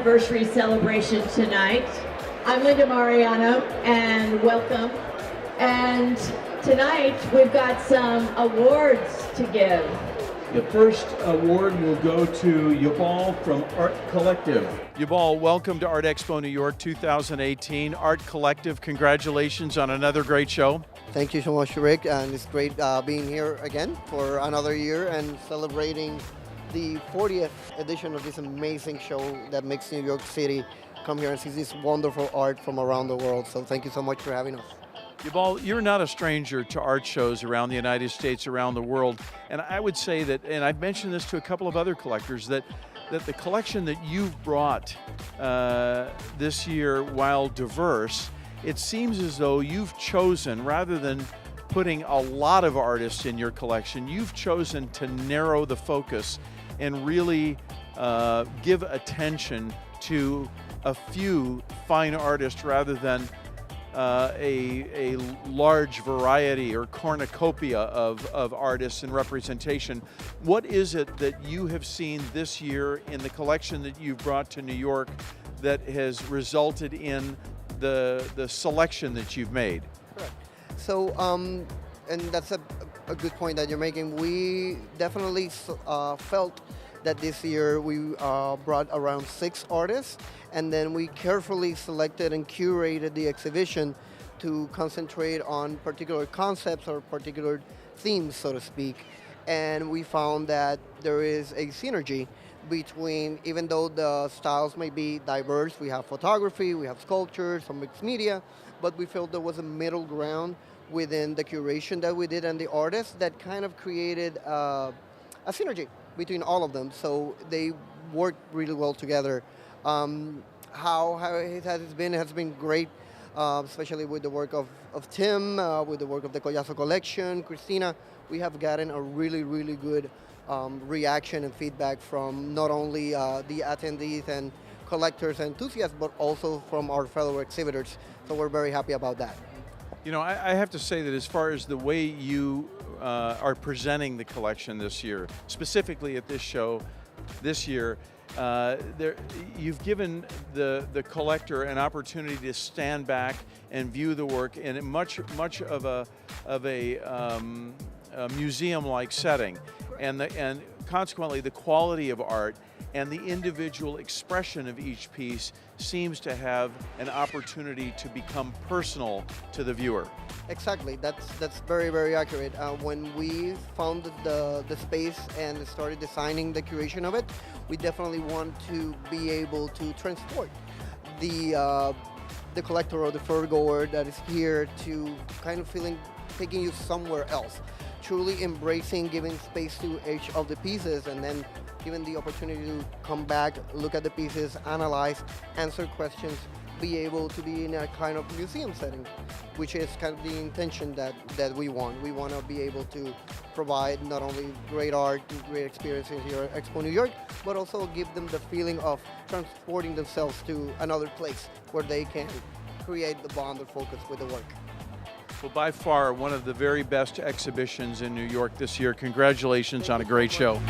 anniversary celebration tonight. I'm Linda Mariano, and welcome. And tonight we've got some awards to give. The first award will go to Yubal from Art Collective. Yubal, welcome to Artexpo New York 2018. Art Collective, congratulations on another great show. Thank you so much, Rick, and it's great being here again for another year and celebrating the 40th edition of this amazing show that makes New York City come here and see this wonderful art from around the world. So thank you so much for having us. Yubal, you're not a stranger to art shows around the United States, around the world, and I would say that, and I've mentioned this to a couple of other collectors, that the collection that you've brought this year, while diverse, it seems as though you've chosen, rather than putting a lot of artists in your collection, you've chosen to narrow the focus and really give attention to a few fine artists rather than a large variety or cornucopia of artists and representation. What is it that you have seen this year in the collection that you've brought to New York that has resulted in the selection that you've made? Correct. So, and that's a good point that you're making. We definitely felt that this year we brought around 6 artists, and then we carefully selected and curated the exhibition to concentrate on particular concepts or particular themes, so to speak. And we found that there is a synergy between, even though the styles may be diverse, we have photography, we have sculpture, some mixed media, but we felt there was a middle ground within the curation that we did and the artists that kind of created a synergy between all of them, so they work really well together. How it has been? It has been great, especially with the work of Tim, with the work of the Collazo collection, Christina. We have gotten a really, really good reaction and feedback from not only the attendees and collectors and enthusiasts, but also from our fellow exhibitors. So we're very happy about that. You know, I have to say that as far as the way you are presenting the collection this year, specifically at this show this year, you've given the collector an opportunity to stand back and view the work in much of a museum-like setting, and consequently the quality of art and the individual expression of each piece seems to have an opportunity to become personal to the viewer. Exactly, that's very, very accurate. When we found the space and started designing the curation of it, we definitely want to be able to transport the collector or the fairgoer that is here to kind of taking you somewhere else, truly embracing, giving space to each of the pieces, and then given the opportunity to come back, look at the pieces, analyze, answer questions, be able to be in a kind of museum setting, which is kind of the intention that we want. We want to be able to provide not only great art, great experiences here at Expo New York, but also give them the feeling of transporting themselves to another place where they can create the bond or focus with the work. Well, by far one of the very best exhibitions in New York this year. Congratulations on a great show.